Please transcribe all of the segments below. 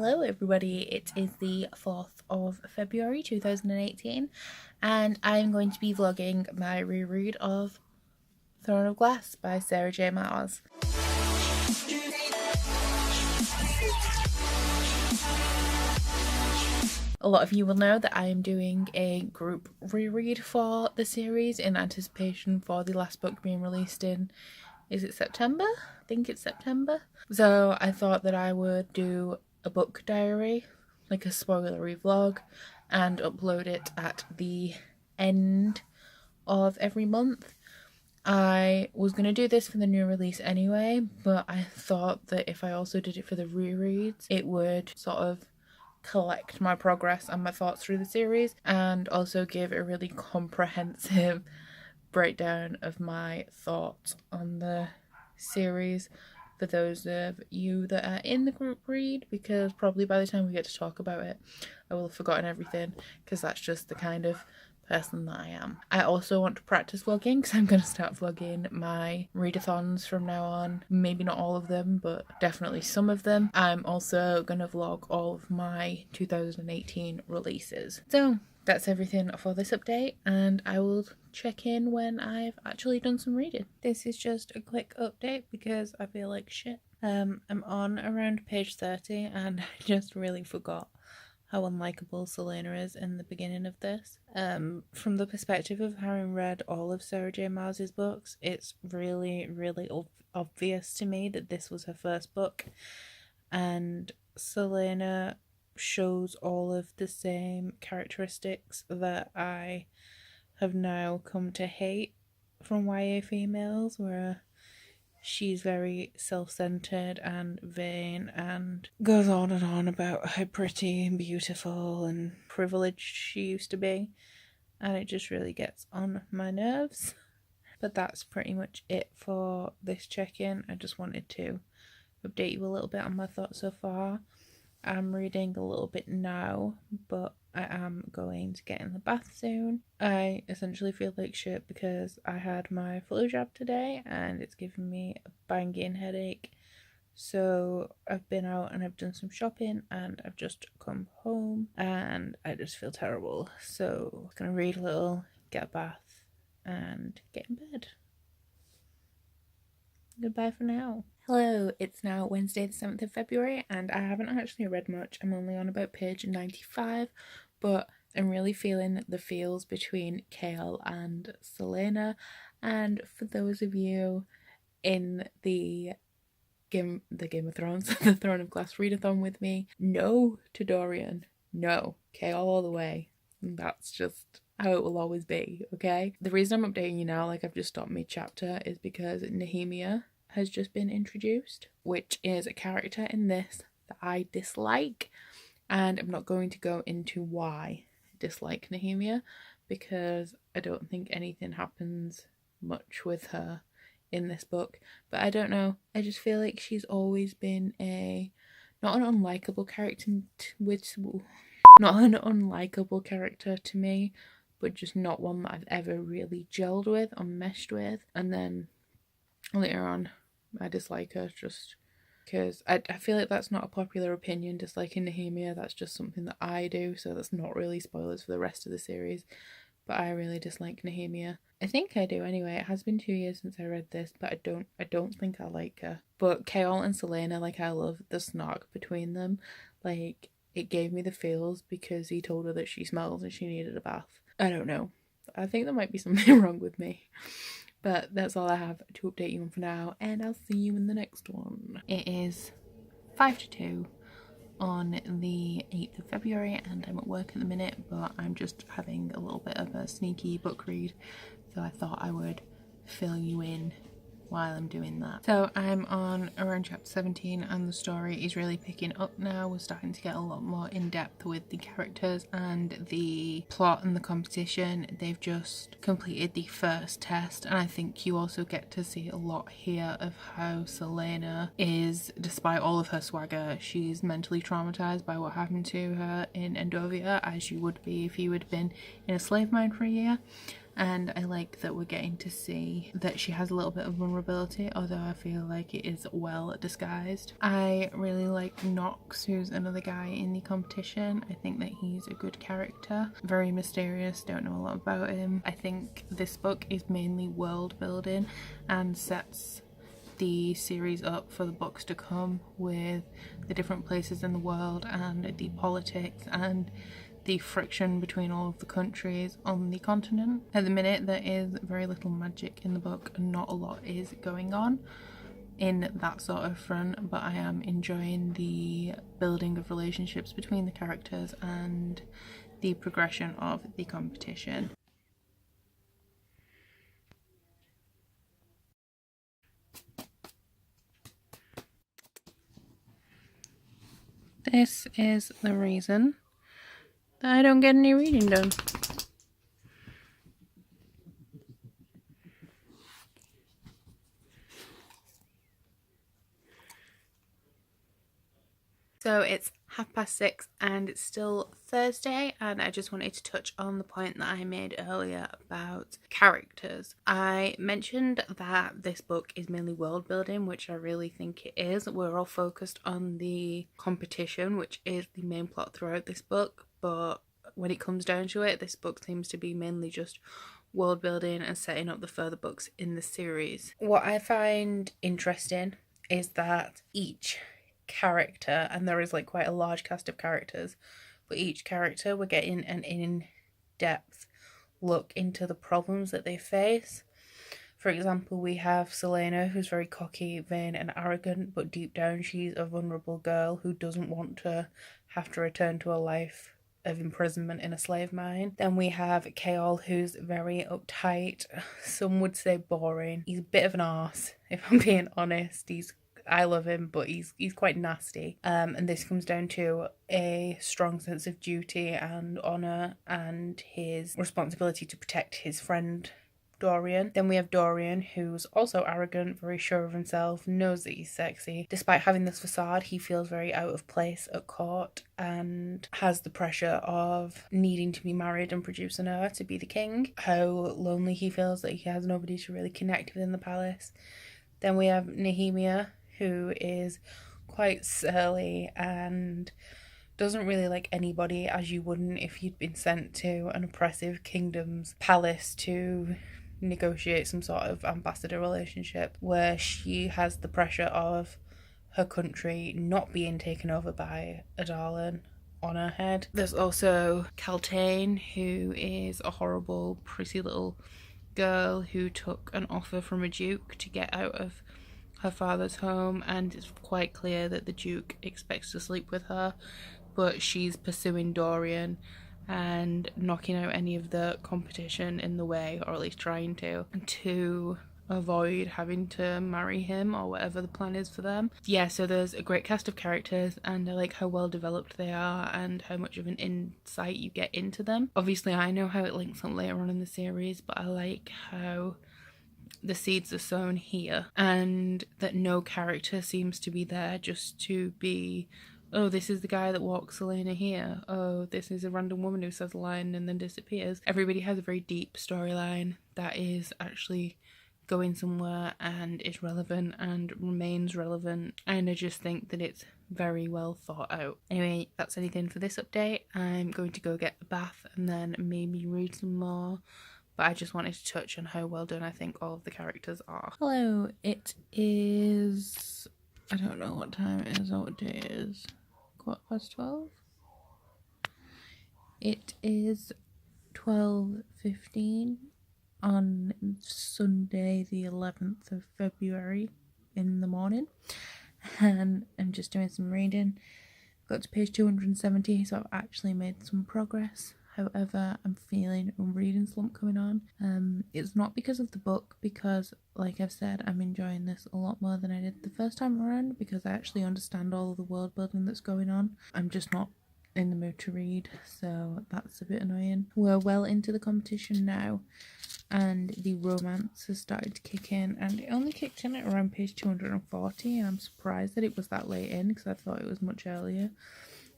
Hello everybody, it is the 4th of February 2018 and I'm going to be vlogging my reread of Throne of Glass by Sarah J Maas. A lot of you will know that I am doing a group reread for the series in anticipation for the last book being released in, is it September? I think it's September. So I thought that I would do a book diary, like a spoilery vlog, and upload it at the end of every month. I was going to do this for the new release anyway, but I thought that if I also did it for the rereads, it would sort of collect my progress and my thoughts through the series and also give a really comprehensive breakdown of my thoughts on the series for those of you that are in the group read, because probably by the time we get to talk about it I will have forgotten everything, because that's just the kind of person that I am. I also want to practice vlogging because I'm going to start vlogging my readathons from now on. Maybe not all of them, but definitely some of them. I'm also going to vlog all of my 2018 releases. So that's everything for this update, and I will check in when I've actually done some reading. This is just a quick update because I feel like shit. I'm on around page 30 and I just really forgot how unlikable Selena is in the beginning of this. From the perspective of having read all of Sarah J Maas's books, it's really obvious to me that this was her first book, and Selena shows all of the same characteristics that I have now come to hate from YA females, where she's very self-centered and vain and goes on and on about how pretty and beautiful and privileged she used to be, and it just really gets on my nerves. But that's pretty much it for this check-in. I just wanted to update you a little bit on my thoughts so far. I'm reading a little bit now, but I am going to get in the bath soon. I essentially feel like shit because I had my flu jab today and it's giving me a banging headache. So I've been out and I've done some shopping and I've just come home and I just feel terrible. So I'm gonna read a little, get a bath and get in bed. Goodbye for now. Hello, it's now Wednesday the 7th of February and I haven't actually read much. I'm only on about page 95, but I'm really feeling the feels between Kale and Selena. And for those of you in the Game of Thrones, the Throne of Glass readathon with me, no to Dorian, no, Kale all the way. And that's just how it will always be, okay? The reason I'm updating you now, like I've just stopped mid-chapter, is because Nehemia has just been introduced, which is a character in this that I dislike, and I'm not going to go into why I dislike Nehemia because I don't think anything happens much with her in this book. But I don't know, I just feel like she's always been not an unlikable character to me, but just not one that I've ever really gelled with or meshed with. And then later on I dislike her just because I feel like that's not a popular opinion, disliking Nehemia. That's just something that I do, so that's not really spoilers for the rest of the series. But I really dislike Nehemia. I think I do anyway. It has been 2 years since I read this, but I don't think I like her. But Kaol and Selena, like, I love the snark between them. Like, it gave me the feels because he told her that she smelled and she needed a bath. I don't know. I think there might be something wrong with me. But that's all I have to update you on for now, and I'll see you in the next one. It is 5 to 2 on the 8th of February and I'm at work at the minute, but I'm just having a little bit of a sneaky book read, so I thought I would fill you in while I'm doing that. So I'm on around chapter 17 and the story is really picking up now. We're starting to get a lot more in depth with the characters and the plot and the competition. They've just completed the first test, and I think you also get to see a lot here of how Selena is, despite all of her swagger, she's mentally traumatized by what happened to her in Endovia, as you would be if you had been in a slave mine for a year. and I like that we're getting to see that she has a little bit of vulnerability, although I feel like it is well disguised. I really like Knox, who's another guy in the competition. I think that he's a good character, very mysterious, don't know a lot about him. I think this book is mainly world building and sets the series up for the books to come, with the different places in the world and the politics and the friction between all of the countries on the continent. At the minute, there is very little magic in the book and not a lot is going on in that sort of front, but I am enjoying the building of relationships between the characters and the progression of the competition. This is the reason that I don't get any reading done. So it's 6:30 and it's still Thursday, and I just wanted to touch on the point that I made earlier about characters. I mentioned that this book is mainly world building, which I really think it is. We're all focused on the competition, which is the main plot throughout this book, but when it comes down to it, this book seems to be mainly just world building and setting up the further books in the series. What I find interesting is that each character, and there is like quite a large cast of characters, but each character we're getting an in-depth look into the problems that they face. For example, we have Selena, who's very cocky, vain and arrogant, but deep down she's a vulnerable girl who doesn't want to have to return to a life of imprisonment in a slave mine. Then we have Kaol, who's very uptight, some would say boring. He's a bit of an arse, if I'm being honest. I love him, but he's quite nasty. And this comes down to a strong sense of duty and honour and his responsibility to protect his friend Dorian. Then we have Dorian, who's also arrogant, very sure of himself, knows that he's sexy. Despite having this facade, he feels very out of place at court and has the pressure of needing to be married and produce an heir to be the king. How lonely he feels that he has nobody to really connect with in the palace. Then we have Nehemia, who is quite surly and doesn't really like anybody, as you wouldn't if you'd been sent to an oppressive kingdom's palace to negotiate some sort of ambassador relationship, where she has the pressure of her country not being taken over by Adalyn on her head. There's also Kaltain, who is a horrible, pretty little girl who took an offer from a duke to get out of her father's home, and it's quite clear that the duke expects to sleep with her, but she's pursuing Dorian and knocking out any of the competition in the way, or at least trying to avoid having to marry him or whatever the plan is for them. Yeah, so there's a great cast of characters, and I like how well developed they are and how much of an insight you get into them. Obviously I know how it links up later on in the series, but I like how the seeds are sown here, and that no character seems to be there just to be, oh, this is the guy that walks Selena here, oh, this is a random woman who says a line and then disappears. Everybody has a very deep storyline that is actually going somewhere and is relevant and remains relevant, and I just think that it's very well thought out. Anyway, that's anything for this update. I'm going to go get a bath and then maybe read some more, but I just wanted to touch on how well done I think all of the characters are. Hello, it is, I don't know what time it is or what day it is. 12:15? It is 12:15 on Sunday the 11th of February in the morning, and I'm just doing some reading. Got to page 270, so I've actually made some progress. However, I'm feeling a reading slump coming on. It's not because of the book, because like I've said, I'm enjoying this a lot more than I did the first time around, because I actually understand all of the world building that's going on. I'm just not in the mood to read, so that's a bit annoying. We're well into the competition now, and the romance has started to kick in, and it only kicked in at around page 240, and I'm surprised that it was that late in, because I thought it was much earlier.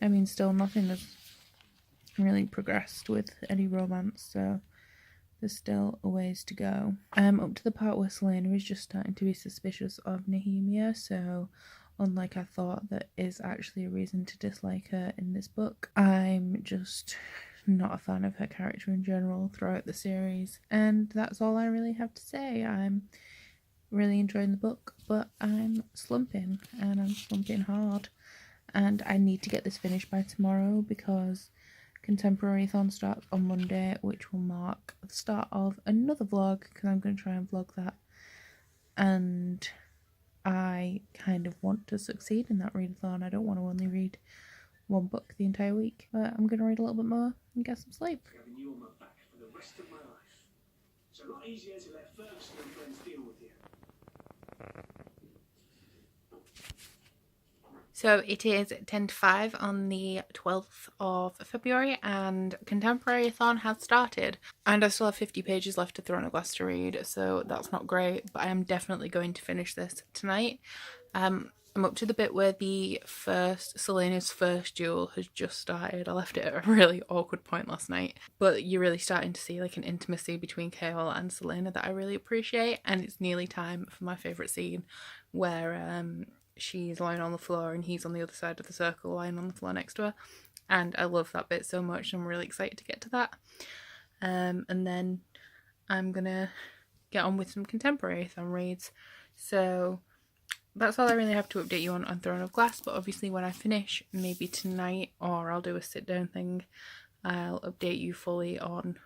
I mean, still nothing has really progressed with any romance, so there's still a ways to go. I'm up to the part where Selena is just starting to be suspicious of Nehemia, so unlike I thought, that is actually a reason to dislike her in this book. I'm just not a fan of her character in general throughout the series, and that's all I really have to say. I'm really enjoying the book, but I'm slumping, and I'm slumping hard, and I need to get this finished by tomorrow because Contemporary-thon starts on Monday, which will mark the start of another vlog, because I'm going to try and vlog that, and I kind of want to succeed in that readathon. I don't want to only read one book the entire week, but I'm going to read a little bit more and get some sleep. Having you on my back for the rest of my life. It's a lot easier to let Ferguson and friends deal with you. So it is 10 to 5 on the 12th of February, and Contemporary-thon has started. And I still have 50 pages left to Throne of Glass to read, so that's not great, but I am definitely going to finish this tonight. I'm up to the bit where Selena's first duel has just started. I left it at a really awkward point last night, but you're really starting to see like an intimacy between Kaol and Selena that I really appreciate, and it's nearly time for my favourite scene where she's lying on the floor and he's on the other side of the circle lying on the floor next to her, and I love that bit so much. I'm really excited to get to that, and then I'm gonna get on with some Contemporary-thon reads. So that's all I really have to update you on Throne of Glass, but obviously when I finish, maybe tonight, or I'll do a sit down thing, I'll update you fully on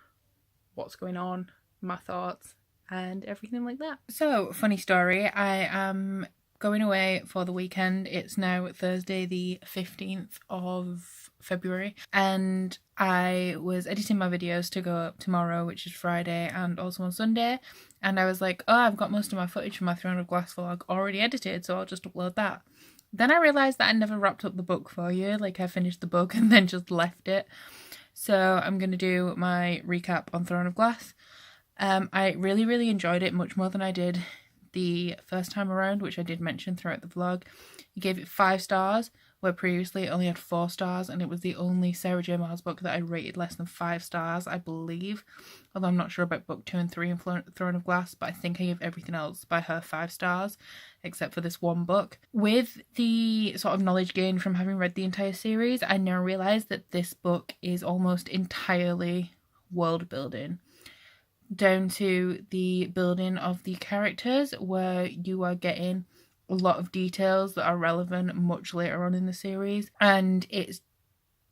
what's going on, my thoughts and everything like that. So, funny story, I am going away for the weekend. It's now Thursday the 15th of February, and I was editing my videos to go up tomorrow, which is Friday, and also on Sunday, and I was like, oh, I've got most of my footage from my Throne of Glass vlog already edited, so I'll just upload that. Then I realised that I never wrapped up the book for you, like I finished the book and then just left it. So I'm going to do my recap on Throne of Glass. I really enjoyed it, much more than I did the first time around, which I did mention throughout the vlog. I gave it 5 stars, where previously it only had 4 stars, and it was the only Sarah J Maas book that I rated less than 5 stars, I believe. Although I'm not sure about book 2 and 3 in Throne of Glass, but I think I gave everything else by her 5 stars, except for this one book. With the sort of knowledge gained from having read the entire series, I now realise that this book is almost entirely world building, down to the building of the characters, where you are getting a lot of details that are relevant much later on in the series, and it's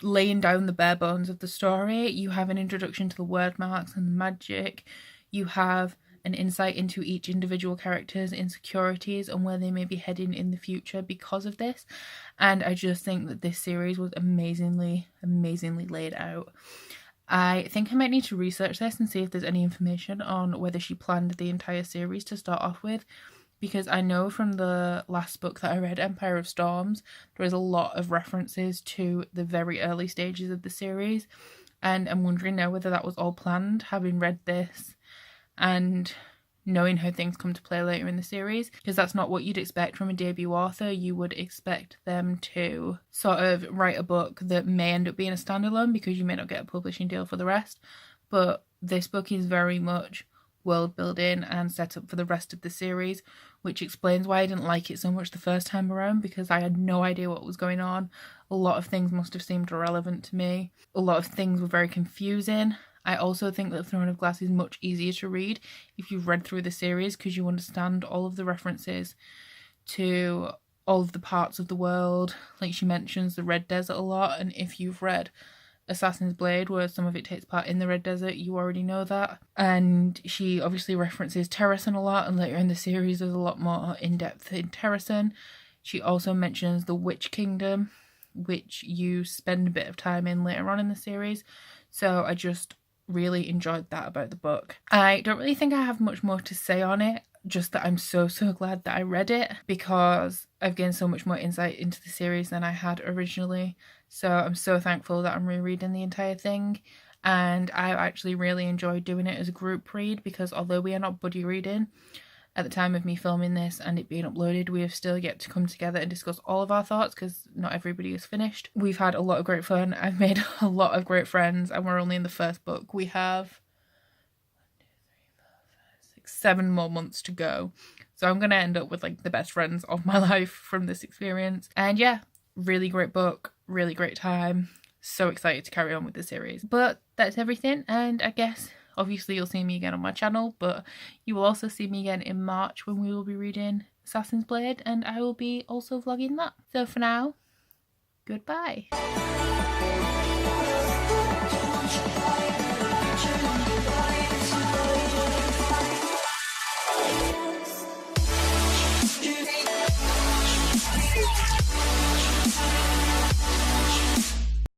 laying down the bare bones of the story. You have an introduction to the word marks and the magic. You have an insight into each individual character's insecurities and where they may be heading in the future because of this. And I just think that this series was amazingly laid out. I think I might need to research this and see if there's any information on whether she planned the entire series to start off with, because I know from the last book that I read, Empire of Storms, there is a lot of references to the very early stages of the series, and I'm wondering now whether that was all planned, having read this and knowing how things come to play later in the series, because that's not what you'd expect from a debut author. You would expect them to sort of write a book that may end up being a standalone because you may not get a publishing deal for the rest, but this book is very much world building and set up for the rest of the series, which explains why I didn't like it so much the first time around, because I had no idea what was going on. A lot of things must have seemed irrelevant to me. A lot of things were very confusing. I also think that Throne of Glass is much easier to read if you've read through the series, because you understand all of the references to all of the parts of the world. Like, she mentions the Red Desert a lot, and if you've read Assassin's Blade, where some of it takes part in the Red Desert, you already know that. And she obviously references Terrasen a lot, and later in the series there's a lot more in-depth in Terrasen. She also mentions the Witch Kingdom, which you spend a bit of time in later on in the series. So I just really enjoyed that about the book. I don't really think I have much more to say on it, just that I'm so glad that I read it, because I've gained so much more insight into the series than I had originally. So I'm so thankful that I'm rereading the entire thing, and I actually really enjoyed doing it as a group read, because although we are not buddy reading at the time of me filming this and it being uploaded, we have still yet to come together and discuss all of our thoughts, because not everybody is finished. We've had a lot of great fun. I've made a lot of great friends, and we're only in the first book. We have 7 more months to go. So I'm going to end up with like the best friends of my life from this experience. And yeah, really great book, really great time. So excited to carry on with the series. But that's everything, and I guess obviously you'll see me again on my channel, but you will also see me again in March when we will be reading Assassin's Blade, and I will be also vlogging that. So for now, goodbye.